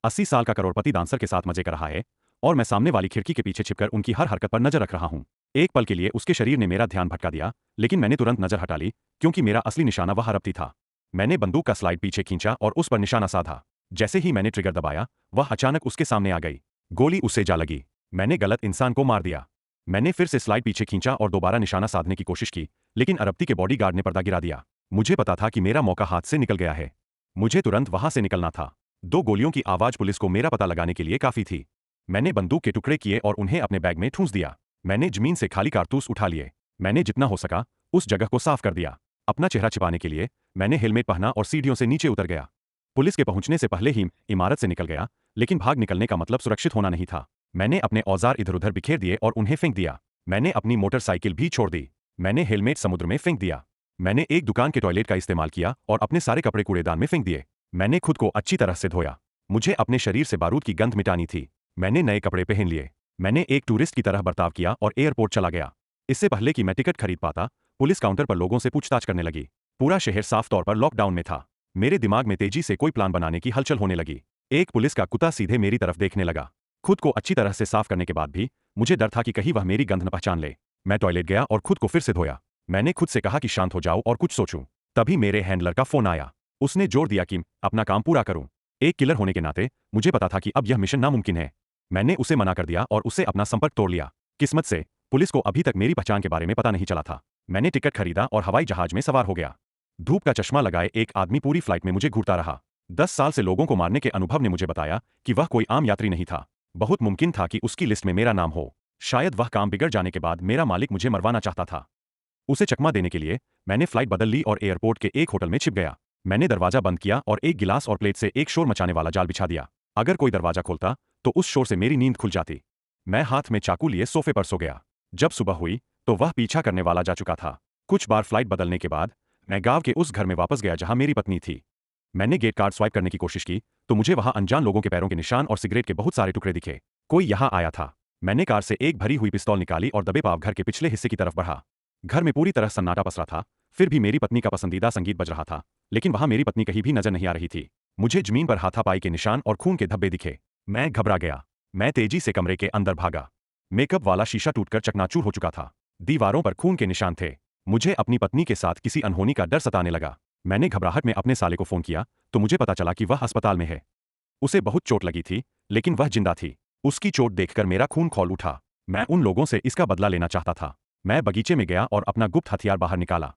80 साल का करोड़पति डांसर के साथ मजे कर रहा है और मैं सामने वाली खिड़की के पीछे छिपकर उनकी हर हरकत पर नजर रख रहा हूं। एक पल के लिए उसके शरीर ने मेरा ध्यान भटका दिया, लेकिन मैंने तुरंत नजर हटा ली क्योंकि मेरा असली निशाना वह रबती था। मैंने बंदूक का स्लाइड पीछे खींचा और उस पर निशाना साधा। जैसे ही मैंने ट्रिगर दबाया, वह अचानक उसके सामने आ गई। गोली उससे जा लगी। मैंने गलत इंसान को मार दिया। मैंने फिर से स्लाइड पीछे खींचा और दोबारा निशाना साधने की कोशिश की, लेकिन अरबती के बॉडीगार्ड ने पर्दा गिरा दिया। मुझे पता था कि मेरा मौका हाथ से निकल गया है। मुझे तुरंत वहां से निकलना था। 2 गोलियों की आवाज पुलिस को मेरा पता लगाने के लिए काफी थी। मैंने बंदूक के टुकड़े किए और उन्हें अपने बैग में ठूंस दिया। मैंने जमीन से खाली कारतूस उठा लिए। मैंने जितना हो सका उस जगह को साफ कर दिया। अपना चेहरा छिपाने के लिए मैंने हेलमेट पहना और सीढ़ियों से नीचे उतर गया। पुलिस के पहुंचने से पहले ही इमारत से निकल गया, लेकिन भाग निकलने का मतलब सुरक्षित होना नहीं था। मैंने अपने औजार इधर-उधर बिखेर दिए और उन्हें फेंक दिया। मैंने अपनी मोटरसाइकिल भी छोड़ दी। मैंने हेलमेट समुद्र में फेंक दिया। मैंने एक दुकान के टॉयलेट का इस्तेमाल किया और अपने सारे कपड़े कूड़ेदान में फेंक दिए। मैंने खुद को अच्छी तरह से धोया। मुझे अपने शरीर से बारूद की गंध मिटानी थी। मैंने नए कपड़े पहन लिए। मैंने एक टूरिस्ट की तरह बर्ताव किया और एयरपोर्ट चला गया। इससे पहले कि मैं टिकट खरीद पाता, पुलिस काउंटर पर लोगों से पूछताछ करने लगी। पूरा शहर साफ तौर पर लॉकडाउन में था। मेरे दिमाग में तेजी से कोई प्लान बनाने की हलचल होने लगी। एक पुलिस का कुत्ता सीधे मेरी तरफ देखने लगा। खुद को अच्छी तरह से साफ करने के बाद भी मुझे डर था कि कहीं वह मेरी गंध न पहचान ले। मैं टॉयलेट गया और खुद को फिर से धोया। मैंने खुद से कहा कि शांत हो जाओ और कुछ सोचूं। तभी मेरे हैंडलर का फोन आया। उसने जोर दिया कि अपना काम पूरा करूं। एक किलर होने के नाते मुझे पता था कि अब यह मिशन नामुमकिन है। मैंने उसे मना कर दिया और उससे अपना संपर्क तोड़ लिया। किस्मत से पुलिस को अभी तक मेरी पहचान के बारे में पता नहीं चला था। मैंने टिकट खरीदा और हवाई जहाज में सवार हो गया। धूप का चश्मा लगाए एक आदमी पूरी फ्लाइट में मुझे घूरता रहा। 10 साल से लोगों को मारने के अनुभव ने मुझे बताया कि वह कोई आम यात्री नहीं था। बहुत मुमकिन था कि उसकी लिस्ट में मेरा नाम हो। शायद वह काम बिगड़ जाने के बाद मेरा मालिक मुझे मरवाना चाहता था। उसे चकमा देने के लिए मैंने फ्लाइट बदल ली और एयरपोर्ट के एक होटल में छिप गया। मैंने दरवाजा बंद किया और एक गिलास और प्लेट से एक शोर मचाने वाला जाल बिछा दिया। अगर कोई दरवाजा खोलता तो उस शोर से मेरी नींद खुल जाती। मैं हाथ में चाकू लिए सोफे पर सो गया। जब सुबह हुई तो वह पीछा करने वाला जा चुका था। कुछ बार फ्लाइट बदलने के बाद मैं गांव के उस घर में वापस गया जहां मेरी पत्नी थी। मैंने गेट कार्ड स्वाइप करने की कोशिश की तो मुझे वहां अनजान लोगों के पैरों के निशान और सिगरेट के बहुत सारे टुकड़े दिखे। कोई यहां आया था। मैंने कार से एक भरी हुई पिस्तौल निकाली और दबे पाव घर के पिछले हिस्से की तरफ बढ़ा। घर में पूरी तरह सन्नाटा पसरा था। फिर भी मेरी पत्नी का पसंदीदा संगीत बज रहा था, लेकिन वहां मेरी पत्नी कहीं भी नजर नहीं आ रही थी। मुझे जमीन पर हाथापाई के निशान और खून के धब्बे दिखे। मैं घबरा गया। मैं तेजी से कमरे के अंदर भागा। मेकअप वाला शीशा टूटकर चकनाचूर हो चुका था। दीवारों पर खून के निशान थे। मुझे अपनी पत्नी के साथ किसी अनहोनी का डर सताने लगा। मैंने घबराहट में अपने साले को फोन किया तो मुझे पता चला कि वह अस्पताल में है। उसे बहुत चोट लगी थी, लेकिन वह जिंदा थी। उसकी चोट देखकर मेरा खून खौल उठा। मैं उन लोगों से इसका बदला लेना चाहता था। मैं बगीचे में गया और अपना गुप्त हथियार बाहर निकाला।